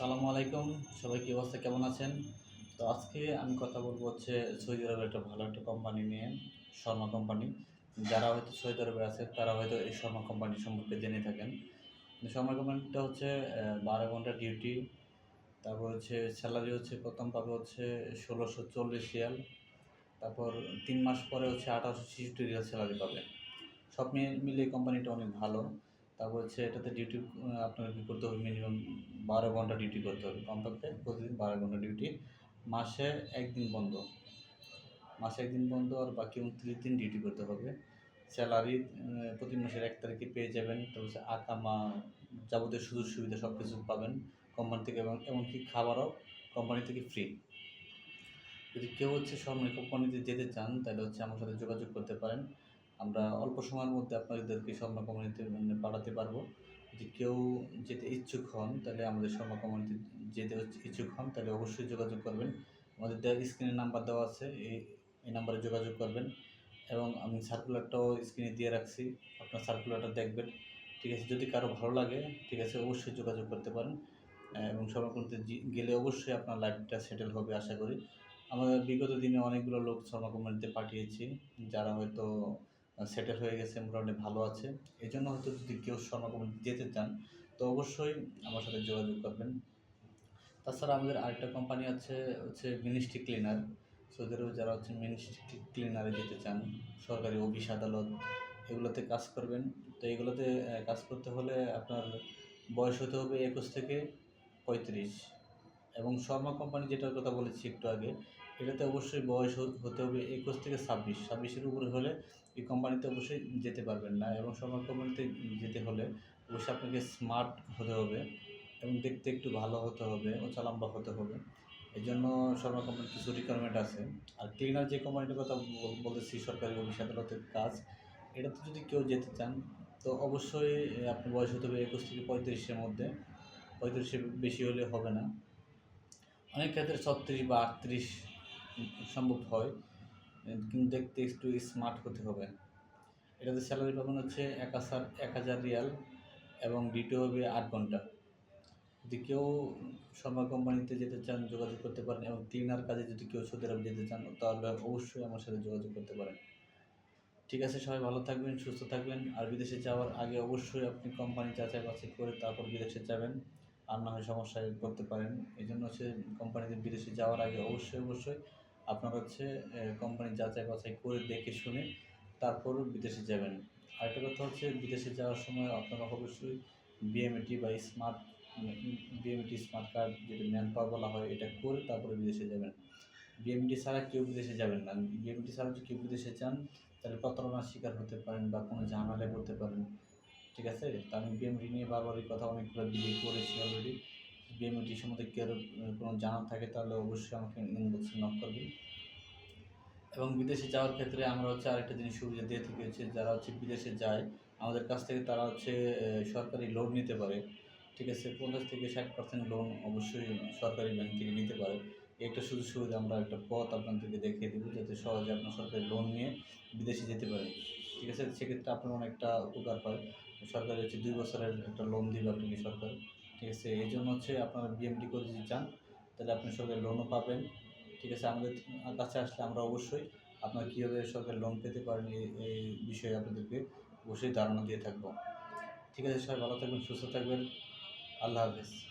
আসসালামু আলাইকুম। সবাই কি অবস্থা, কেমন আছেন? তো আজকে আমি কথা বলবো হচ্ছে সৌদি আরবের একটা ভালো একটা কোম্পানি নিয়ে, শর্মা কোম্পানি। যারা হয়তো সৌদি আরবে আছে তারা হয়তো এই শর্মা কোম্পানি সম্পর্কে জেনে থাকেন। শর্মা কোম্পানিটা হচ্ছে 12 ঘন্টা ডিউটি, তারপর হচ্ছে স্যালারি হচ্ছে প্রথম পাবে হচ্ছে ১৬৪০ রিয়াল, তারপর ৩ মাস পরে হচ্ছে ১৮৬৬ রিয়াল স্যালারি পাবে। সব মিলিয়ে কোম্পানিটা অনেক ভালো। তারপর হচ্ছে এটাতে ডিউটি আপনার কী করতে হবে, মিনিমাম ১২ ঘন্টা ডিউটি করতে হবে কমপক্ষে, প্রতিদিন ১২ ঘন্টা ডিউটি। মাসে ১ দিন বন্ধ, মাসে ১ দিন বন্ধ, আর বাকি ২৯ দিন ডিউটি করতে হবে। স্যালারি প্রতি মাসের ১ তারিখে পেয়ে যাবেন। তারপর হচ্ছে আকামা, যাবতীয় সুযোগ সুবিধা সব কিছু পাবেন কোম্পানি থেকে, এবং এমনকি খাবারও কোম্পানি থেকে ফ্রি। যদি কেউ হচ্ছে স্বর্ণ কোম্পানিতে যেতে চান তাহলে হচ্ছে আমার সাথে যোগাযোগ করতে পারেন। আমরা অল্প সময়ের মধ্যে আপনাদেরকে স্বর্ণ কোম্পানিতে পাঠাতে পারবো। যদি কেউ যেতে ইচ্ছুক হন তাহলে আমাদের স্বর্ণ কোম্পানিতে যেতে ইচ্ছুক হন তাহলে অবশ্যই যোগাযোগ করবেন। আমাদের স্ক্রিনে নাম্বার দেওয়া আছে, এই নাম্বারে যোগাযোগ করবেন। এবং আমি সার্কুলারটাও স্ক্রিনে দিয়ে রাখছি, আপনার সার্কুলারটা দেখবেন। ঠিক আছে, যদি কারো ভালো লাগে ঠিক আছে অবশ্যই যোগাযোগ করতে পারেন। এবং স্বর্ণ কোম্পানিতে গেলে অবশ্যই আপনার লাইফটা সেটেল হবে আশা করি। আমরা বিগত দিনে অনেকগুলো লোক শর্মা কোম্পানিতে পাঠিয়েছি, যারা হয়তো সেটেল হয়ে গেছে, মোটামুটি ভালো আছে। এজন্য হয়তো যদি কেউ শর্মা কোম্পানিতে যেতে চান তো অবশ্যই আমার সাথে যোগাযোগ করবেন। তাছাড়া আমাদের আরেকটা কোম্পানি আছে হচ্ছে মিনিস্ট্রি ক্লিনার। সৌদি আরবে যারা হচ্ছে মিনিস্ট্রি ক্লিনারে যেতে চান, সরকারি অফিস আদালত এগুলোতে কাজ করবেন। তো এগুলোতে কাজ করতে হলে আপনার বয়স হতে হবে ২১ থেকে ৩৫। এবং শর্মা কোম্পানি যেটার কথা বলেছি একটু আগে, এটাতে অবশ্যই বয়স হতে হবে ২১ থেকে ২৬। ২৬-এর উপরে হলে এই কোম্পানিতে অবশ্যই যেতে পারবেন না। এবং শর্মা কোম্পানিতে যেতে হলে অবশ্যই আপনাকে স্মার্ট হতে হবে এবং দেখতে একটু ভালো হতে হবে, উঁচা লম্বা হতে হবে। এই জন্য শর্মা কোম্পানির কিছু রিকোয়ারমেন্ট আছে। আর ক্লিনার যে কোম্পানিটার কথা বলতেছি, সরকারি অফিস আদালতের কাজ, এটাতে যদি কেউ যেতে চান তো অবশ্যই আপনার বয়স হতে হবে ২১ থেকে ৩৫-এর মধ্যে। ৩৫-এর বেশি হলে হবে না। অনেক ক্ষেত্রে ৩৬ বা ৩৮ সম্ভব হয়, কিন্তু দেখতে একটু স্মার্ট হতে হবে। এটাতে স্যালারি পাবেন হচ্ছে ১,০০০ রিয়াল এবং ডিউটি হবে ৮ ঘন্টা। যদি কেউ শর্মা কোম্পানিতে যেতে চান যোগাযোগ করতে পারেন, এবং ক্লিনার কাজে যদি কেউ সৌদি আরব যেতে চান তাহলে অবশ্যই আমার সাথে যোগাযোগ করতে পারেন। ঠিক আছে, সবাই ভালো থাকবেন, সুস্থ থাকবেন। আর বিদেশে যাওয়ার আগে অবশ্যই আপনি কোম্পানি যাচাই বাছাই করে তারপর বিদেশে যাবেন, আর না হয় সমস্যায় পড়তে পারেন। এই জন্য হচ্ছে কোম্পানিতে বিদেশে যাওয়ার আগে অবশ্যই আপনার হচ্ছে কোম্পানি যাচাই বাছাই করে দেখে শুনে তারপর বিদেশে যাবেন। আরেকটা কথা হচ্ছে, বিদেশে যাওয়ার সময় আপনারা অবশ্যই বিএমইটি বা বিএমইটি স্মার্ট কার্ড, যেটা ম্যান পাওয়ার বলা হয়, এটা করে তারপরে বিদেশে যাবেন। বিএমইটি ছাড়া কেউ বিদেশে যাবেন না। বিএমইটি ছাড়া যদি কেউ বিদেশে যান তাহলে প্রতারণার শিকার হতে পারেন বা কোনো ঝামেলায় পড়তে পারেন। ঠিক আছে? তো আমি বিএমইটি নিয়ে বারবার এই কথা অনেকগুলো ভিডিও করেছি অলরেডি। বিএমইটি সম্বন্ধে কারো কোনো জানার থাকে তাহলে অবশ্যই আমাকে ইনবক্সে নক করবেন। এবং বিদেশে যাওয়ার ক্ষেত্রে আমরা হচ্ছে আরেকটা জিনিস সুবিধা দিয়ে থাকি হচ্ছে, যারা হচ্ছে বিদেশে যায় আমাদের কাছ থেকে তারা হচ্ছে সরকারি লোন নিতে পারে। ঠিক আছে? ৫০ থেকে ৬০% লোন অবশ্যই সরকারি ব্যাংক থেকে নিতে পারে। একটা সুযোগ সুবিধা, আমরা একটা পথ আপনাদেরকে দেখিয়ে দেবো যাতে সহজে আপনার সরকারি লোন নিয়ে বিদেশে যেতে পারেন। ঠিক আছে? সেক্ষেত্রে আপনার অনেকটা উপকার হয়। সরকারি হচ্ছে ২ বছরের একটা লোন দিবে আপনাকে সরকার। ঠিক আছে? এইজন্য হচ্ছে আপনারা বিএমডি করে যদি চান তাহলে আপনি সরকারি লোনও পাবেন। ঠিক আছে? আমাদের কাছে আসলে আমরা অবশ্যই আপনারা কীভাবে সরকারি লোন পেতে পারেন এই বিষয়ে আপনাদেরকে অবশ্যই ধারণা দিয়ে থাকবো। ঠিক আছে? সবাই ভালো থাকবেন, সুস্থ থাকবেন। আল্লাহ হাফেজ।